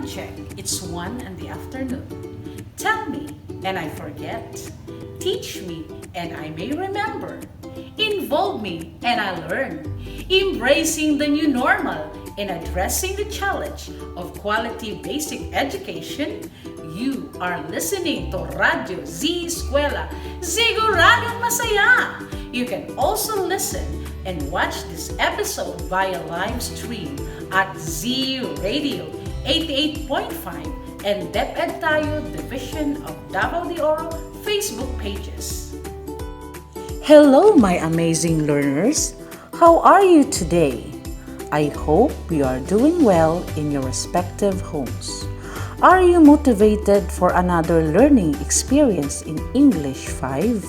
check. It's 1 in the afternoon. Tell me, and I forget. Teach me, and I may remember. Involve me, and I learn. Embracing the new normal and addressing the challenge of quality basic education, you are listening to Radio Z-eskwela. Siguradong masaya! You can also listen and watch this episode via live stream at Z Radio 88.5 and DepEd Tayo Division of Davao de Oro Facebook pages. Hello, my amazing learners! How are you today? I hope you are doing well in your respective homes. Are you motivated for another learning experience in English 5?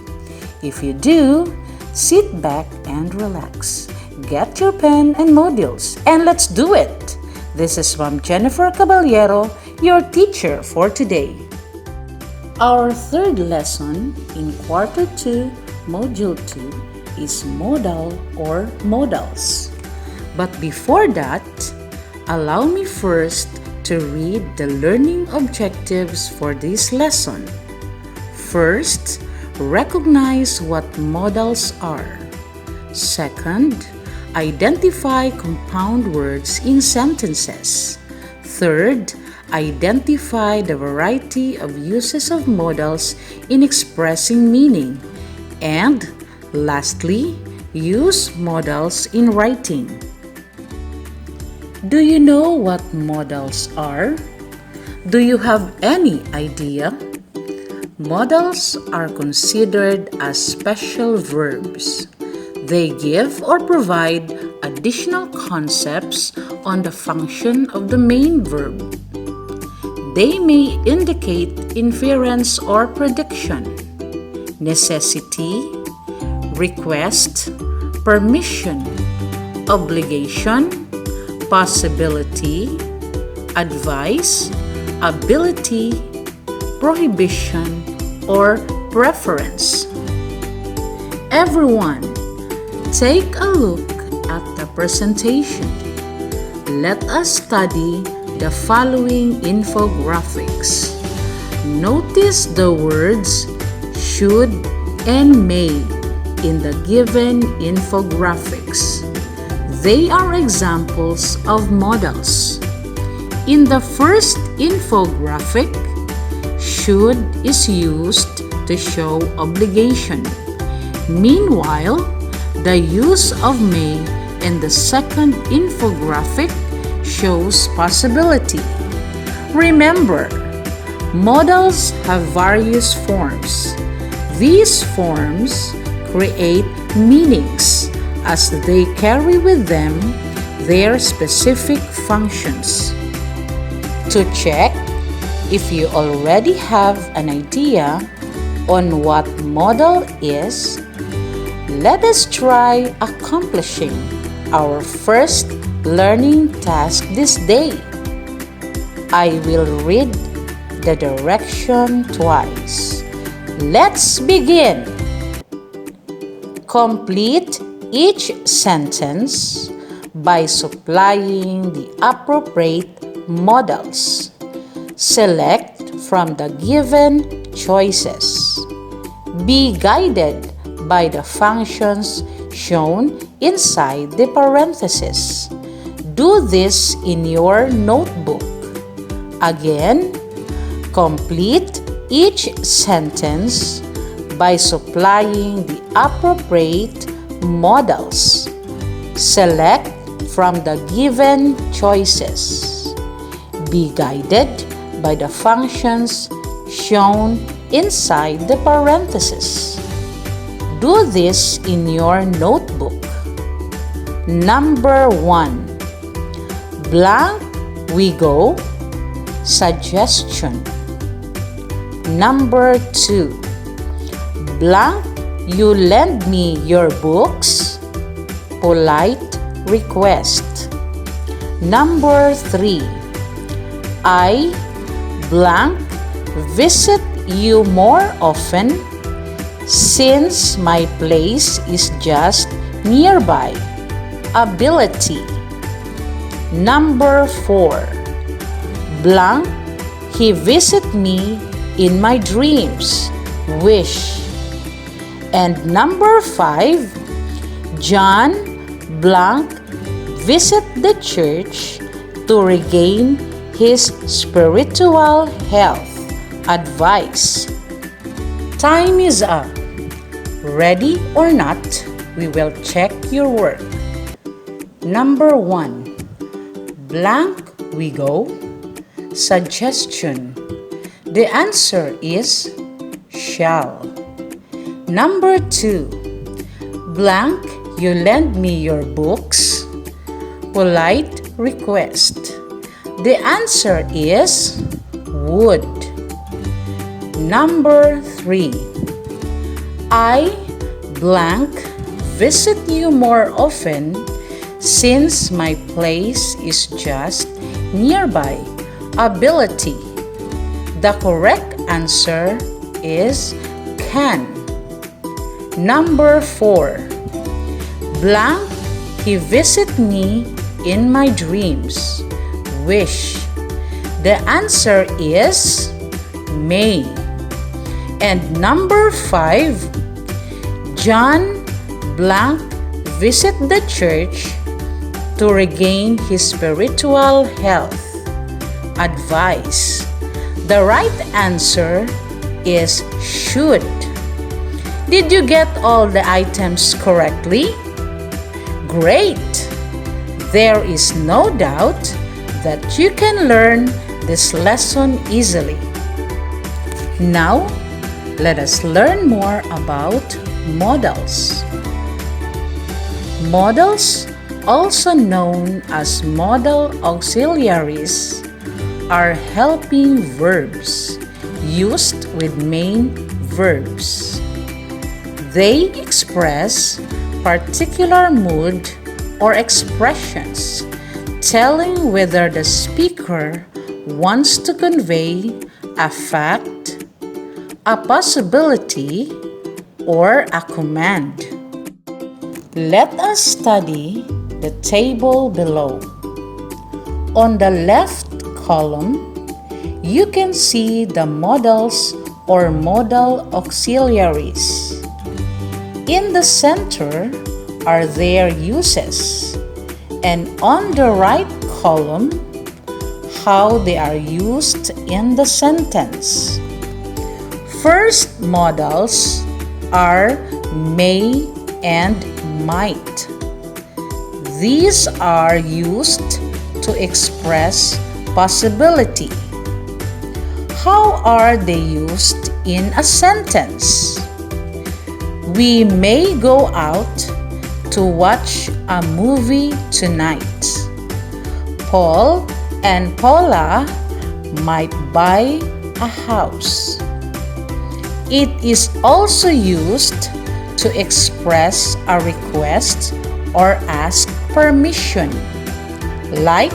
If you do, sit back and relax. Get your pen and modals and let's do it! This is Ma'am Jennifer Caballero, your teacher for today. Our third lesson in Quarter 2, Module 2 is modal or modals. But before that, allow me first to read the learning objectives for this lesson. First, recognize what modals are. Second, identify compound words in sentences. Third, identify the variety of uses of modals in expressing meaning. And lastly, use modals in writing. Do you know what modals are? Do you have any idea? Modals are considered as special verbs. They give or provide additional concepts on the function of the main verb. They may indicate inference or prediction, necessity, request, permission, obligation, possibility, advice, ability, prohibition, or preference. Everyone, take a look at the presentation. Let us study the following infographics. Notice the words should and may in the given infographics. They are examples of modals. In the first infographic, should is used to show obligation. Meanwhile, the use of may in the second infographic shows possibility. Remember, modals have various forms. These forms create meanings as they carry with them their specific functions. To check if you already have an idea on what modal is, let us try accomplishing our first learning task this day. I will read the direction twice. Let's begin. Complete each sentence by supplying the appropriate modals. Select from the given choices. Be guided by the functions shown inside the parentheses. Do this in your notebook. Again, complete each sentence by supplying the appropriate modals. Select from the given choices. Be guided by the functions shown inside the parentheses. Do this in your notebook. Number 1. Blank we go. Suggestion. Number 2. Blank you lend me your books. Polite request. Number 3. I blank visit you more often since my place is just nearby. Ability. Number 4. Blank, he visit me in my dreams. Wish. And number 5, John blank visit the church to regain his spiritual health. Advice. Time is up. Ready or not, we will check your work. Number 1, blank we go. Suggestion. The answer is shall. Number 2, blank you lend me your books. Polite request. The answer is would. Number 3, I blank visit you more often since my place is just nearby. Ability. The correct answer is can. Number 4, blank he visit me in my dreams. Wish. The answer is may. And number 5, John blank visit the church to regain his spiritual health. Advice. The right answer is should. Did you get all the items correctly? Great! There is no doubt that you can learn this lesson easily. Now, let us learn more about modals. Modals, also known as modal auxiliaries, are helping verbs used with main verbs. They express particular mood or expressions, telling whether the speaker wants to convey a fact, a possibility, or a command. Let us study the table below. On the left column, you can see the modals or modal auxiliaries. In the center are their uses, and on the right column, how they are used in the sentence. First modals are may and might. These are used to express possibility. How are they used in a sentence? We may go out to watch a movie tonight. Paul and Paula might buy a house. It is also used to express a request or ask permission. Like,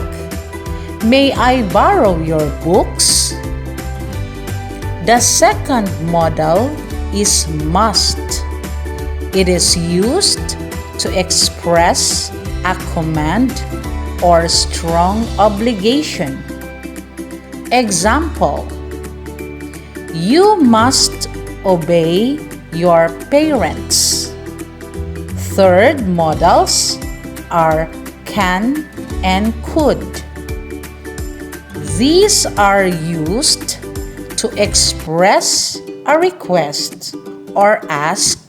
may I borrow your books? The second modal is must. It is used to express a command or strong obligation. Example, you must obey your parents. Third modals are can and could. These are used to express a request or ask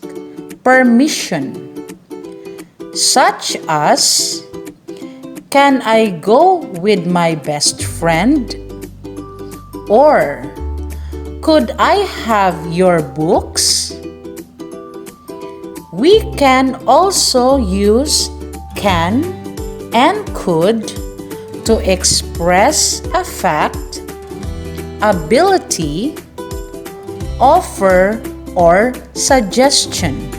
permission, such as, can I go with my best friend? Or, could I have your books? We can also use can and could to express a fact, ability, offer, or suggestion.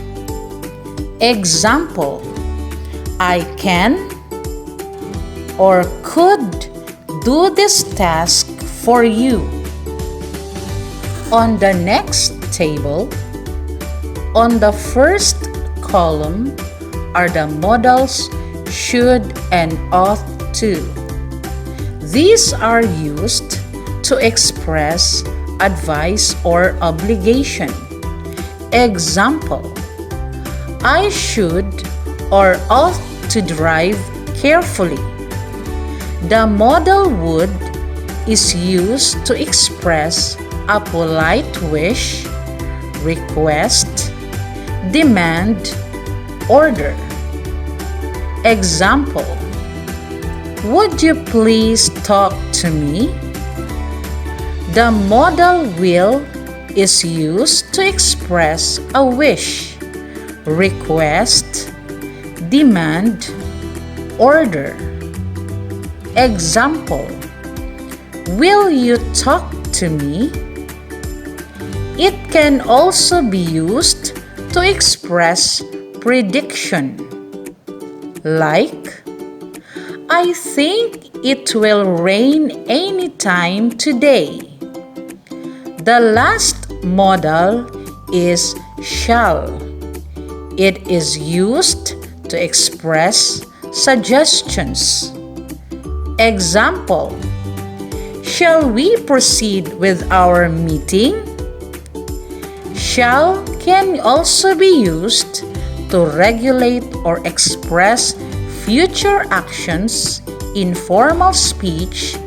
Example, I can or could do this task for you. On the next table, on the first column are the modals should and ought to. These are used to express advice or obligation. Example: I should or ought to drive carefully. The modal would is used to express a polite wish, request, demand, order. Example: would you please talk to me? The modal will is used to express a wish, request, demand, order. Example: will you talk to me? It can also be used to express prediction, like, I think it will rain anytime today. The last modal is shall. It is used to express suggestions. Example: shall we proceed with our meeting? Shall can also be used to regulate or express future actions in formal speech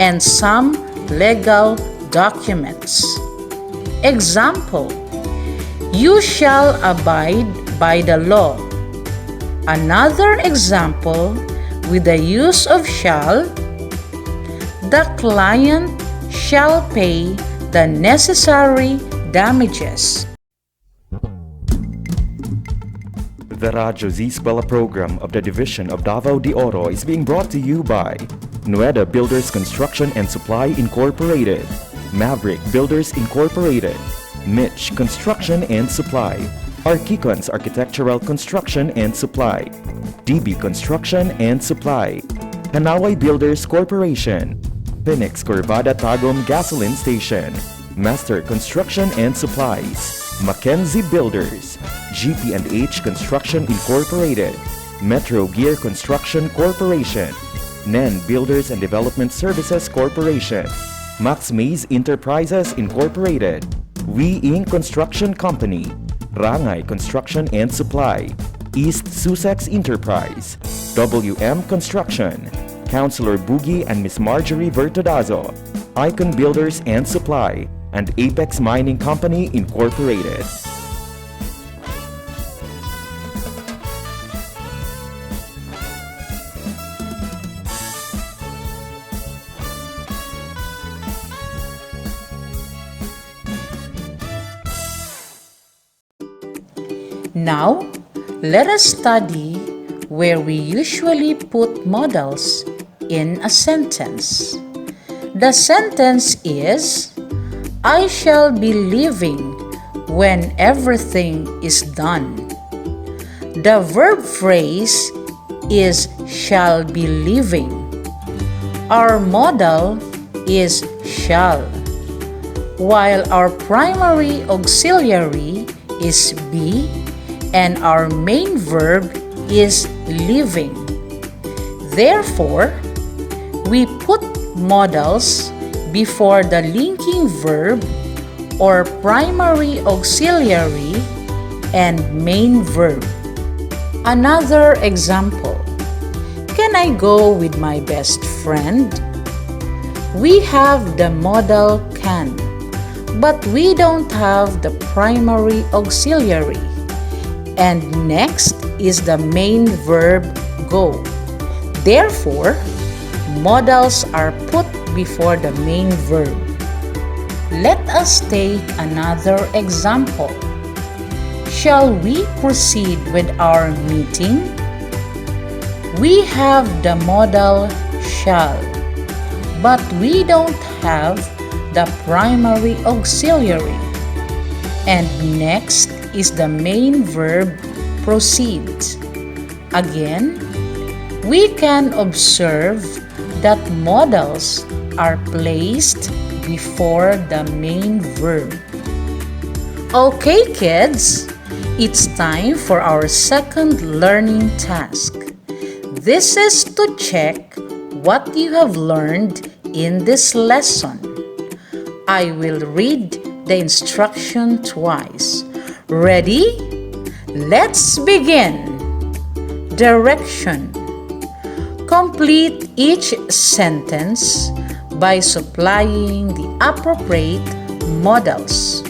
and some legal documents. Example: you shall abide by the law. Another example with the use of shall: the client shall pay the necessary damages. The Radyo Z-eskwela program of the Division of Davao de Oro is being brought to you by Nueda Builders Construction and Supply Incorporated, Maverick Builders Incorporated, Mitch Construction and Supply, Archicons Architectural Construction and Supply, DB Construction and Supply, Hanaway Builders Corporation, Phoenix Corvada Tagum Gasoline Station, Master Construction and Supplies, Mackenzie Builders, GP&H Construction Incorporated, Metro Gear Construction Corporation, NEN Builders and Development Services Corporation, Max Mays Enterprises Incorporated, We Inc. Construction Company, Rangay Construction and Supply, East Sussex Enterprise, WM Construction, Councilor Boogie and Miss Marjorie Vertodazo, Icon Builders and Supply, and Apex Mining Company Incorporated. Now, let us study where we usually put modals in a sentence. The sentence is, I shall be leaving when everything is done. The verb phrase is shall be leaving. Our modal is shall, while our primary auxiliary is be and our main verb is leaving. Therefore, we put modals before the linking verb or primary auxiliary and main verb. Another example: can I go with my best friend? We have the modal can, but we don't have the primary auxiliary. And next is the main verb go. Therefore, modals are put before the main verb. Let us take another example. Shall we proceed with our meeting? We have the modal shall, but we don't have the primary auxiliary. And next is the main verb proceed. Again, we can observe that modals are placed before the main verb. Okay, kids, it's time for our second learning task. This is to check what you have learned in this lesson. I will read the instruction twice. Ready? Let's begin. Direction. Complete each sentence by supplying the appropriate modals.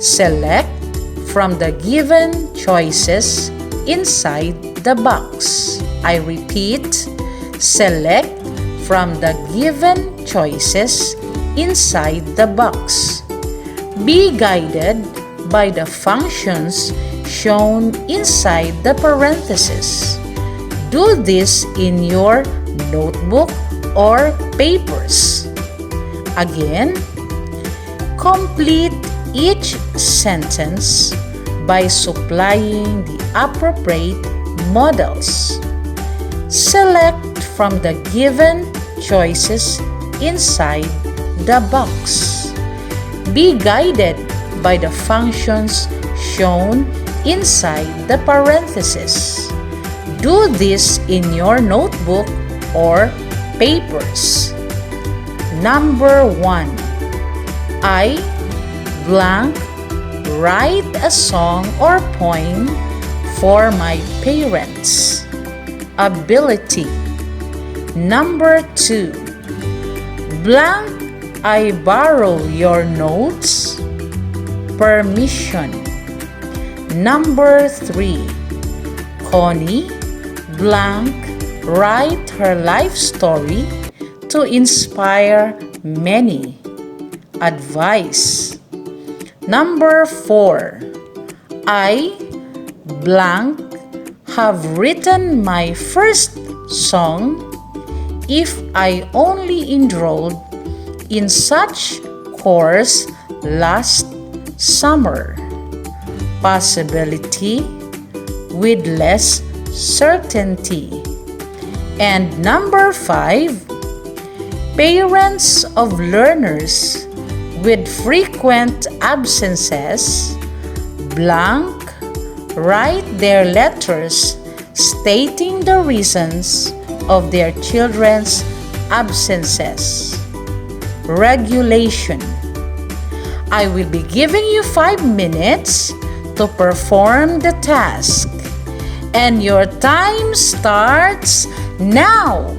Select from the given choices inside the box. I repeat, select from the given choices inside the box. Be guided by the functions shown inside the parentheses. Do this in your notebook or papers. Again, complete each sentence by supplying the appropriate modals. Select from the given choices inside the box. Be guided by the functions shown inside the parentheses. Do this in your notebook or papers. Number 1. I blank write a song or poem for my parents. Ability. Number 2. Blank I borrow your notes. Permission. Number 3. Connie blank write her life story to inspire many. Advice. Number 4. I blank have written my first song if I only enrolled in such course last summer. Possibility with less certainty. And number 5, parents of learners with frequent absences blank write their letters stating the reasons of their children's absences. Regulation. I will be giving you 5 minutes to perform the task, and your time starts now.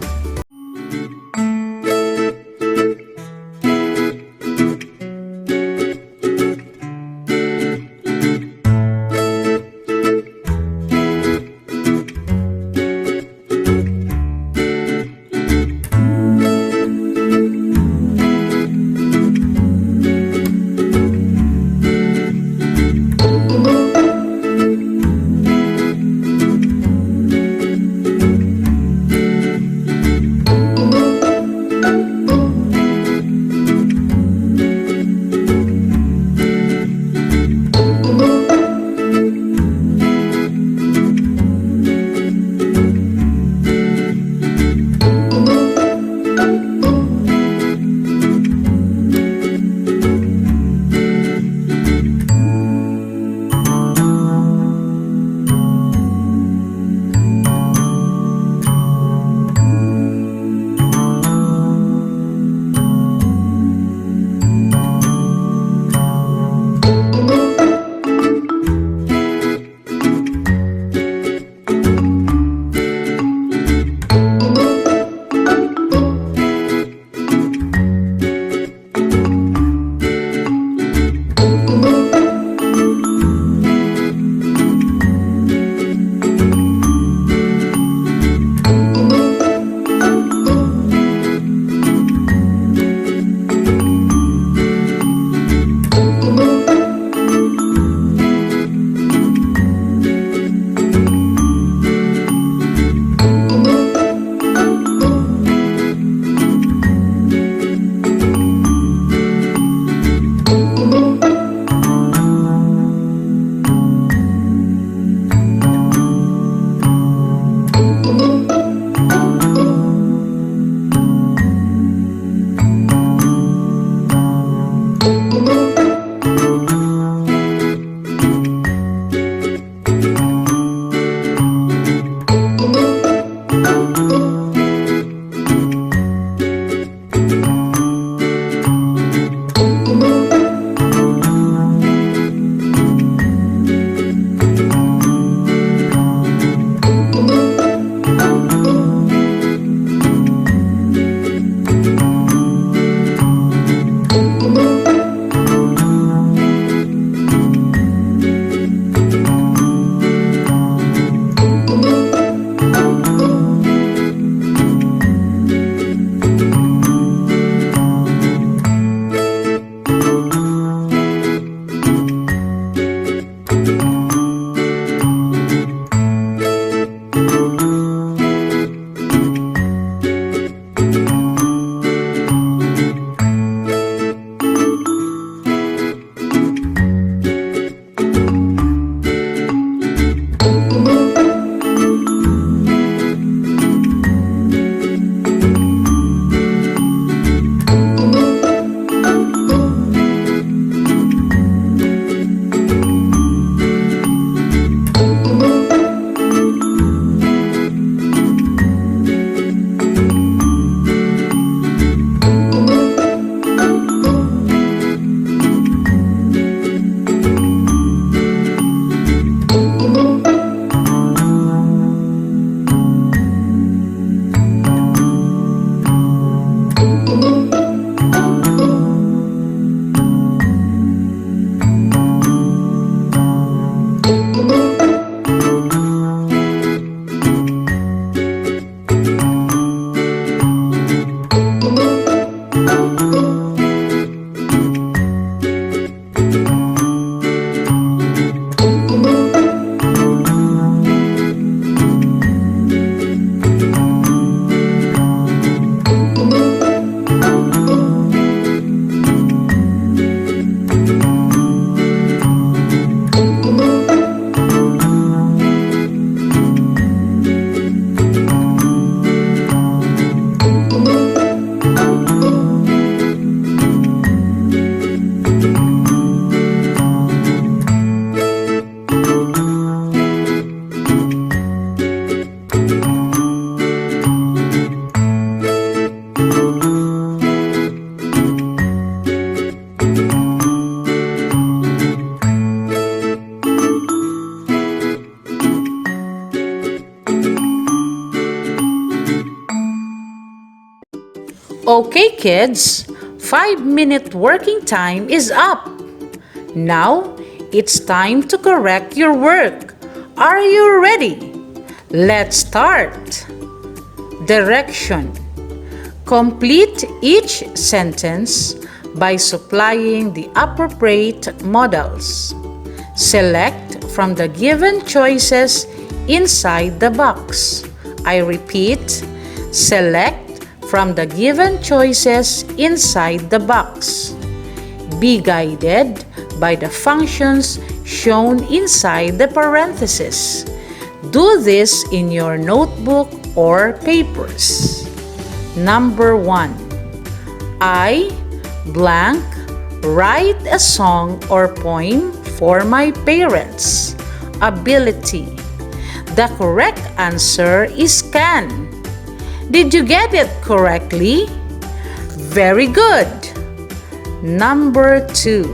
kids, 5-minute working time is up. Now, it's time to correct your work. Are you ready? Let's start. Direction. Complete each sentence by supplying the appropriate modals. Select from the given choices inside the box. I repeat, select from the given choices inside the box. Be guided by the functions shown inside the parentheses. Do this in your notebook or papers. Number 1. I blank write a song or poem for my parents. Ability. The correct answer is can. Did you get it correctly? Very good. Number 2.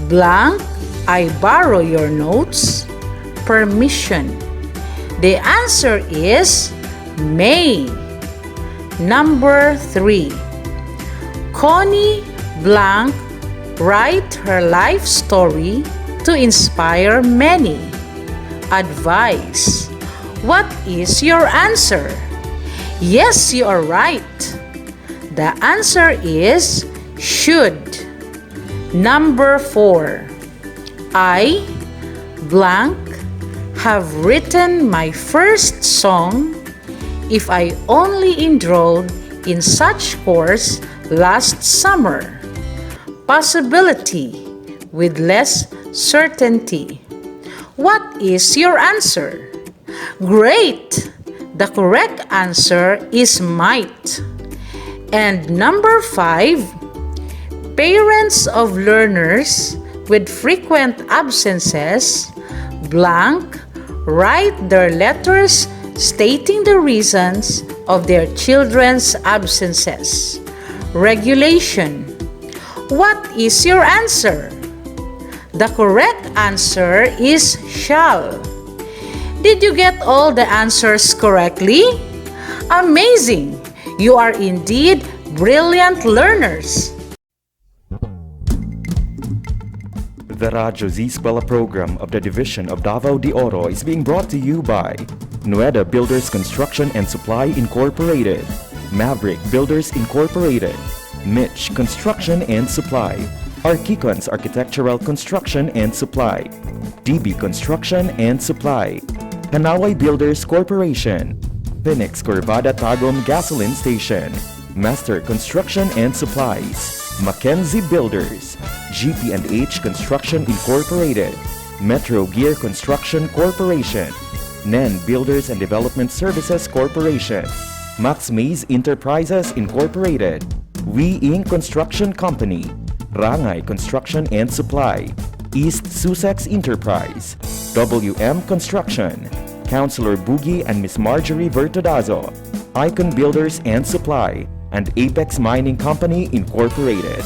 Blank, I borrow your notes. Permission. The answer is may. Number 3. Connie blank write her life story to inspire many. Advice. What is your answer? Yes, you are right. The answer is should. Number 4. I blank have written my first song if I only enrolled in such course last summer. Possibility with less certainty. What is your answer? Great! The correct answer is might. And number 5, parents of learners with frequent absences blank write their letters stating the reasons of their children's absences. Regulation. What is your answer? The correct answer is shall. Did you get all the answers correctly? Amazing! You are indeed brilliant learners. The Radyo Z-eskwela program of the Division of Davao de Oro is being brought to you by Nueda Builders Construction and Supply Incorporated, Maverick Builders Incorporated, Mitch Construction and Supply, Archicons Architectural Construction and Supply, DB Construction and Supply, Hanaway Builders Corporation, Phoenix Corvada Tagum Gasoline Station, Master Construction and Supplies, Mackenzie Builders, GP&H Construction Incorporated, Metro Gear Construction Corporation, NEN Builders and Development Services Corporation, Max Mays Enterprises Incorporated, We Inc. Construction Company, Rangay Construction and Supply, East Sussex Enterprise, WM Construction, Councilor Boogie and Miss Marjorie Vertodazo, Icon Builders and Supply, and Apex Mining Company Incorporated.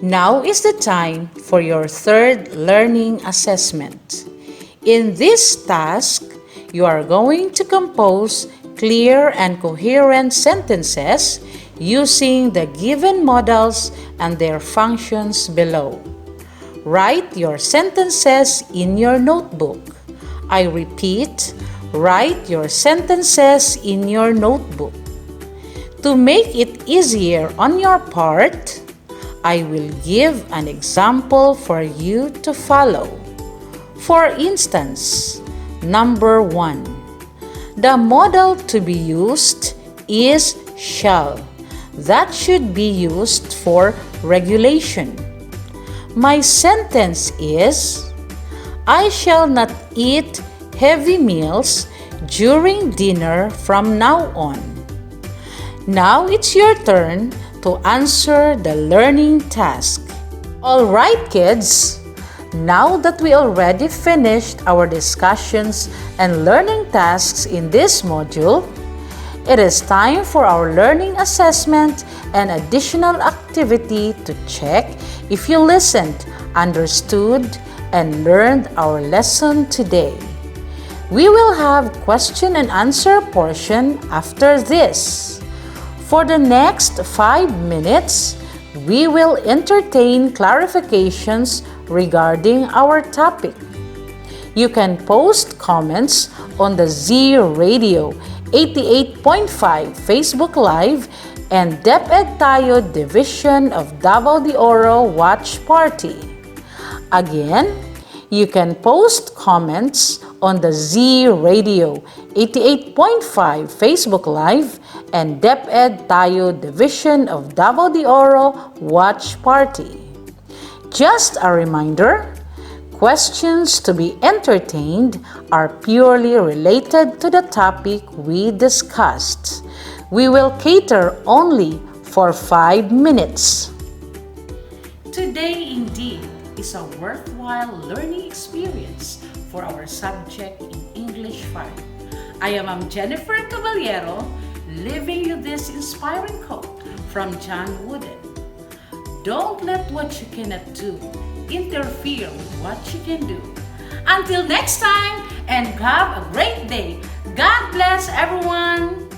Now is the time for your third learning assessment. In this task, you are going to compose clear and coherent sentences using the given modals and their functions below. Write your sentences in your notebook. I repeat, write your sentences in your notebook. To make it easier on your part, I will give an example for you to follow. For instance, number 1. The modal to be used is shall. That should be used for regulation. My sentence is, I shall not eat heavy meals during dinner from now on. Now it's your turn to answer the learning task. Alright kids, now that we already finished our discussions and learning tasks in this module, It is time for our learning assessment and additional activity to check if you listened, understood, and learned our lesson today. We will have question and answer portion after this. For the next 5 minutes, we will entertain clarifications regarding our topic. You can post comments on the Z Radio 88.5 Facebook Live and DepEd Tayo Division of Davao de Oro Watch Party. Again, you can post comments on the Z Radio 88.5 Facebook Live and DepEd Tayo Division of Davao de Oro Watch Party. Just a reminder, questions to be entertained are purely related to the topic we discussed. We will cater only for 5 minutes. Today indeed is a worthwhile learning experience for our subject in English 5. I am Jennifer Caballero, leaving you this inspiring quote from John Wooden. Don't let what you cannot do interfere with what you can do. Until next time, and have a great day. God bless everyone!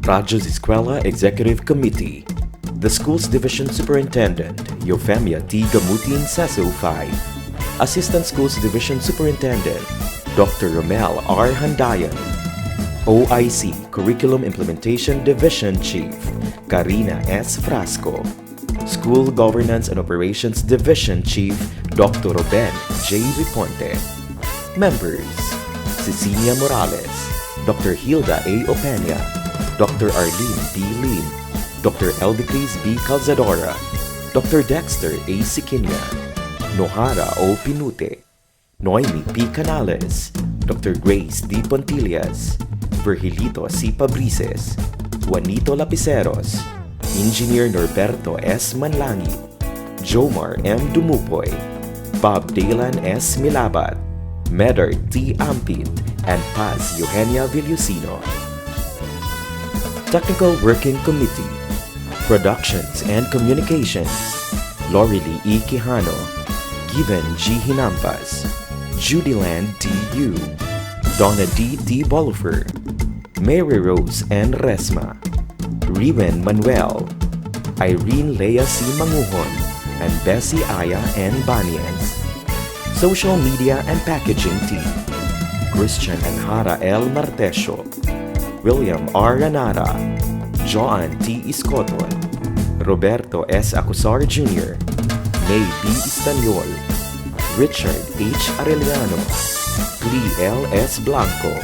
Radyo Z-eskwela Executive Committee. The Schools Division Superintendent, Eufemia T. Gamutin Seso 5. Assistant Schools Division Superintendent, Dr. Romel R. Handayan. OIC Curriculum Implementation Division Chief, Karina S. Frasco. School Governance and Operations Division Chief, Dr. Ruben J. Riponte. Members, Cecilia Morales, Dr. Hilda A. Opeña, Dr. Arlene B. Lim, Dr. Eldecris B. Calzadora, Dr. Dexter A. Siquinia, Nohara O. Pinute, Noemi P. Canales, Dr. Grace D. Pontillas, Virgilito C. Pabrices, Juanito Lapiceros, Engineer Norberto S. Manlangi, Jomar M. Dumupoy, Bob Dalan S. Milabat, Medard T. Ampit, and Paz Eugenia Villusino. Technical Working Committee, Productions and Communications, Lorely E. Quijano, Given G. Hinampas, Judyland D. Yu, Donna D. T. Bolifer, Mary Rose N. Resma, Riven Manuel, Irene Lea C. Manguhon, and Bessie Aya N. Banias. Social Media and Packaging Team, Christian and Hara L. Martesio, William R. Ranara, Joan T. Iscoton, Roberto S. Acusar Jr., May B. Istanyol, Richard H. Arellano, Lee L. S. Blanco,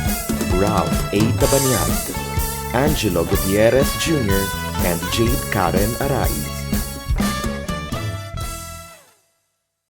Ralph A. Tabanyag, Angelo Gutierrez Jr., and Jade Karen Araiz.